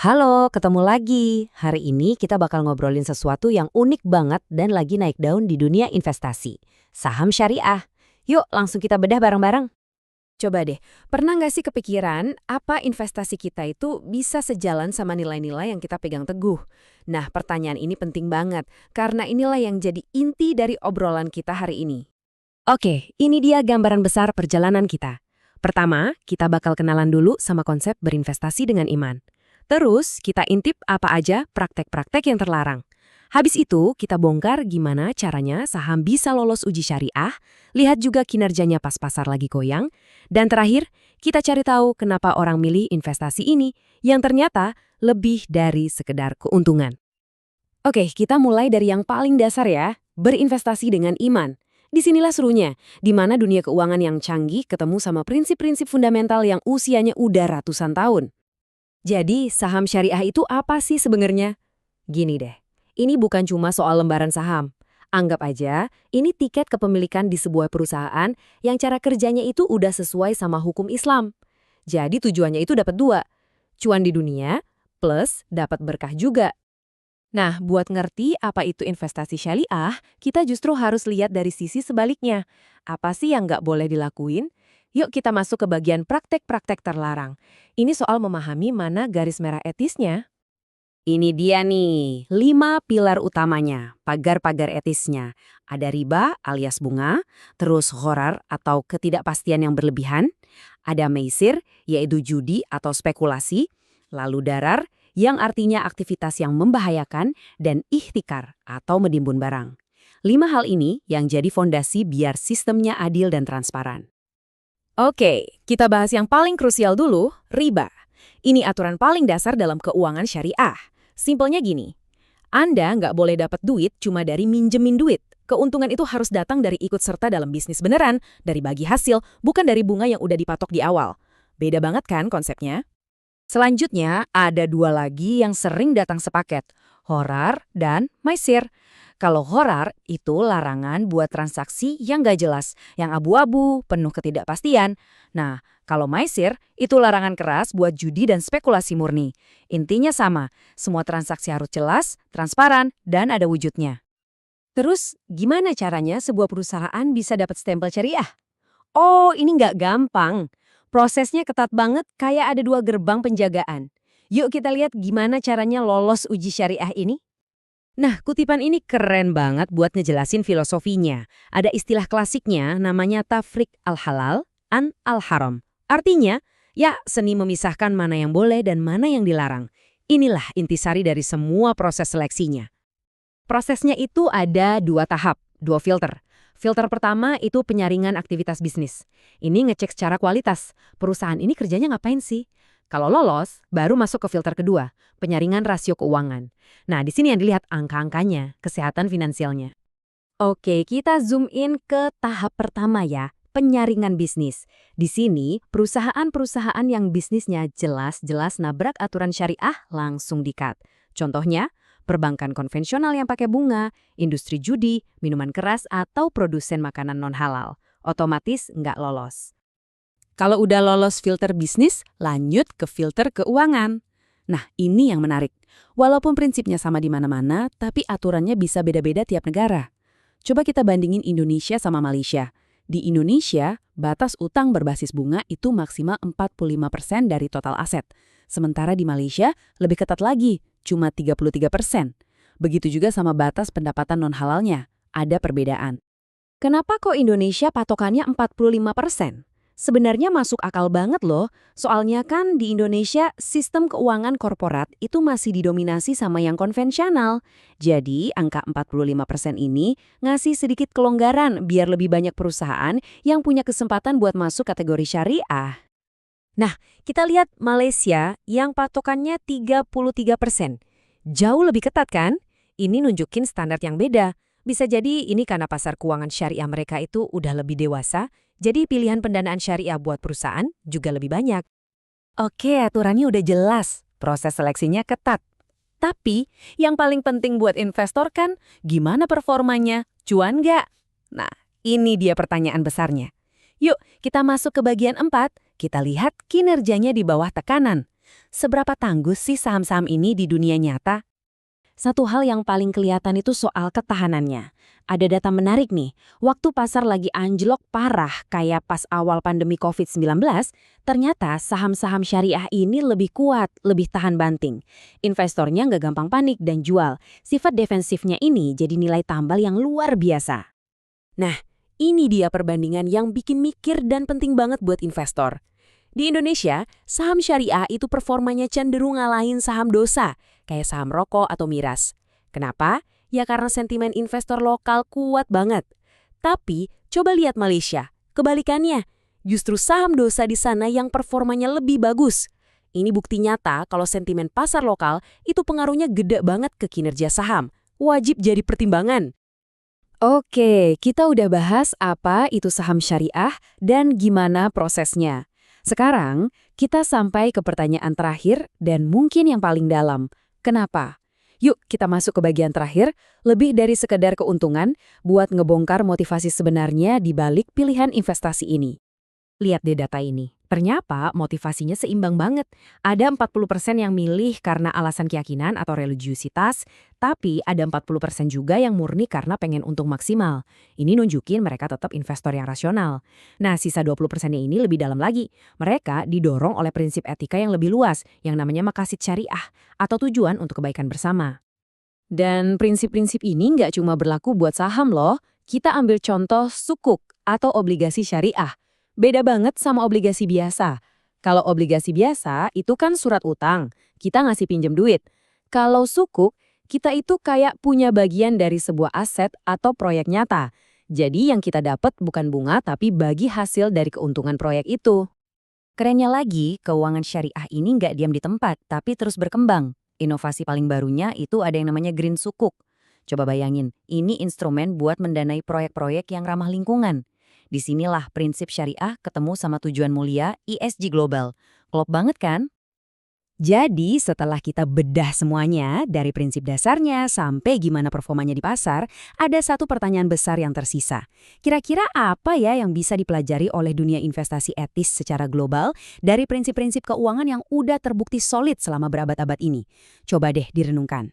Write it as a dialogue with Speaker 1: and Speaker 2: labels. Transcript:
Speaker 1: Halo, ketemu lagi. Hari ini kita bakal ngobrolin sesuatu yang unik banget dan lagi naik daun di dunia investasi. Saham syariah. Yuk langsung kita bedah bareng-bareng.
Speaker 2: Coba deh, pernah nggak sih kepikiran apa investasi kita itu bisa sejalan sama nilai-nilai yang kita pegang teguh? Nah, pertanyaan ini penting banget, karena inilah yang jadi inti dari obrolan kita hari ini.
Speaker 1: Oke, ini dia gambaran besar perjalanan kita. Pertama, kita bakal kenalan dulu sama konsep berinvestasi dengan iman. Terus, kita intip apa aja praktek-praktek yang terlarang. Habis itu, kita bongkar gimana caranya saham bisa lolos uji syariah, lihat juga kinerjanya pas pasar lagi goyang, dan terakhir, kita cari tahu kenapa orang milih investasi ini yang ternyata lebih dari sekedar keuntungan. Oke, kita mulai dari yang paling dasar ya, berinvestasi dengan iman. Disinilah serunya, di mana dunia keuangan yang canggih ketemu sama prinsip-prinsip fundamental yang usianya udah ratusan tahun. Jadi, saham syariah itu apa sih sebenarnya? Gini deh, ini bukan cuma soal lembaran saham. Anggap aja, ini tiket kepemilikan di sebuah perusahaan yang cara kerjanya itu udah sesuai sama hukum Islam. Jadi tujuannya itu dapat dua, cuan di dunia, plus dapat berkah juga. Nah, buat ngerti apa itu investasi syariah, kita justru harus lihat dari sisi sebaliknya. Apa sih yang nggak boleh dilakuin? Yuk kita masuk ke bagian praktek-praktek terlarang. Ini soal memahami mana garis merah etisnya. Ini dia nih, 5 pilar utamanya, pagar-pagar etisnya. Ada riba alias bunga, terus ghorar atau ketidakpastian yang berlebihan, ada meisir, yaitu judi atau spekulasi, lalu darar, yang artinya aktivitas yang membahayakan, dan ihtikar atau menimbun barang. 5 hal ini yang jadi fondasi biar sistemnya adil dan transparan. Oke, kita bahas yang paling krusial dulu, riba. Ini aturan paling dasar dalam keuangan syariah. Simpelnya gini, Anda nggak boleh dapat duit cuma dari minjemin duit. Keuntungan itu harus datang dari ikut serta dalam bisnis beneran, dari bagi hasil, bukan dari bunga yang udah dipatok di awal. Beda banget kan konsepnya? Selanjutnya, ada 2 lagi yang sering datang sepaket, ghorar dan maisir. Kalau ghorar, itu larangan buat transaksi yang nggak jelas, yang abu-abu, penuh ketidakpastian. Nah, kalau maisir, itu larangan keras buat judi dan spekulasi murni. Intinya sama, semua transaksi harus jelas, transparan, dan ada wujudnya. Terus, gimana caranya sebuah perusahaan bisa dapat stempel syariah? Oh, ini nggak gampang. Prosesnya ketat banget, kayak ada 2 gerbang penjagaan. Yuk kita lihat gimana caranya lolos uji syariah ini. Nah, kutipan ini keren banget buat ngejelasin filosofinya. Ada istilah klasiknya namanya tafrik al-halal an al-haram. Artinya, ya seni memisahkan mana yang boleh dan mana yang dilarang. Inilah intisari dari semua proses seleksinya. Prosesnya itu ada 2 tahap, 2 filter. Filter pertama itu penyaringan aktivitas bisnis. Ini ngecek secara kualitas. Perusahaan ini kerjanya ngapain sih? Kalau lolos, baru masuk ke filter kedua, penyaringan rasio keuangan. Nah, di sini yang dilihat angka-angkanya, kesehatan finansialnya. Oke, kita zoom in ke tahap pertama ya, penyaringan bisnis. Di sini, perusahaan-perusahaan yang bisnisnya jelas-jelas nabrak aturan syariah langsung di-cut. Contohnya, perbankan konvensional yang pakai bunga, industri judi, minuman keras, atau produsen makanan non-halal. Otomatis nggak lolos. Kalau udah lolos filter bisnis, lanjut ke filter keuangan. Nah, ini yang menarik. Walaupun prinsipnya sama di mana-mana, tapi aturannya bisa beda-beda tiap negara. Coba kita bandingin Indonesia sama Malaysia. Di Indonesia, batas utang berbasis bunga itu maksimal 45% dari total aset. Sementara di Malaysia, lebih ketat lagi, cuma 33%. Begitu juga sama batas pendapatan non-halalnya. Ada perbedaan. Kenapa kok Indonesia patokannya 45%? Sebenarnya masuk akal banget loh, soalnya kan di Indonesia sistem keuangan korporat itu masih didominasi sama yang konvensional. Jadi angka 45% ini ngasih sedikit kelonggaran biar lebih banyak perusahaan yang punya kesempatan buat masuk kategori syariah. Nah, kita lihat Malaysia yang patokannya 33%. Jauh lebih ketat kan? Ini nunjukin standar yang beda. Bisa jadi ini karena pasar keuangan syariah mereka itu udah lebih dewasa, jadi pilihan pendanaan syariah buat perusahaan juga lebih banyak. Oke, aturannya udah jelas, proses seleksinya ketat. Tapi yang paling penting buat investor kan gimana performanya, cuan nggak? Nah, ini dia pertanyaan besarnya. Yuk, kita masuk ke bagian 4, kita lihat kinerjanya di bawah tekanan. Seberapa tangguh sih saham-saham ini di dunia nyata? Satu hal yang paling kelihatan itu soal ketahanannya. Ada data menarik nih, waktu pasar lagi anjlok parah kayak pas awal pandemi COVID-19, ternyata saham-saham syariah ini lebih kuat, lebih tahan banting. Investornya nggak gampang panik dan jual. Sifat defensifnya ini jadi nilai tambal yang luar biasa. Nah, ini dia perbandingan yang bikin mikir dan penting banget buat investor. Di Indonesia, saham syariah itu performanya cenderung ngalahin saham dosa, kayak saham rokok atau miras. Kenapa? Ya karena sentimen investor lokal kuat banget. Tapi, coba lihat Malaysia. Kebalikannya, justru saham dosa di sana yang performanya lebih bagus. Ini bukti nyata kalau sentimen pasar lokal itu pengaruhnya gede banget ke kinerja saham. Wajib jadi pertimbangan. Oke, kita udah bahas apa itu saham syariah dan gimana prosesnya. Sekarang, kita sampai ke pertanyaan terakhir dan mungkin yang paling dalam. Kenapa? Yuk kita masuk ke bagian terakhir, lebih dari sekedar keuntungan, buat ngebongkar motivasi sebenarnya di balik pilihan investasi ini. Lihat deh data ini. Ternyata motivasinya seimbang banget. Ada 40% yang milih karena alasan keyakinan atau religiusitas, tapi ada 40% juga yang murni karena pengen untung maksimal. Ini nunjukin mereka tetap investor yang rasional. Nah, sisa 20%-nya ini lebih dalam lagi. Mereka didorong oleh prinsip etika yang lebih luas, yang namanya maqasid syariah, atau tujuan untuk kebaikan bersama. Dan prinsip-prinsip ini nggak cuma berlaku buat saham loh. Kita ambil contoh sukuk atau obligasi syariah. Beda banget sama obligasi biasa. Kalau obligasi biasa, itu kan surat utang. Kita ngasih pinjam duit. Kalau sukuk, kita itu kayak punya bagian dari sebuah aset atau proyek nyata. Jadi yang kita dapat bukan bunga, tapi bagi hasil dari keuntungan proyek itu. Kerennya lagi, keuangan syariah ini nggak diam di tempat, tapi terus berkembang. Inovasi paling barunya itu ada yang namanya Green Sukuk. Coba bayangin, ini instrumen buat mendanai proyek-proyek yang ramah lingkungan. Disinilah prinsip syariah ketemu sama tujuan mulia ESG global. Klop banget kan? Jadi setelah kita bedah semuanya, dari prinsip dasarnya sampai gimana performanya di pasar, ada satu pertanyaan besar yang tersisa. Kira-kira apa ya yang bisa dipelajari oleh dunia investasi etis secara global dari prinsip-prinsip keuangan yang udah terbukti solid selama berabad-abad ini? Coba deh direnungkan.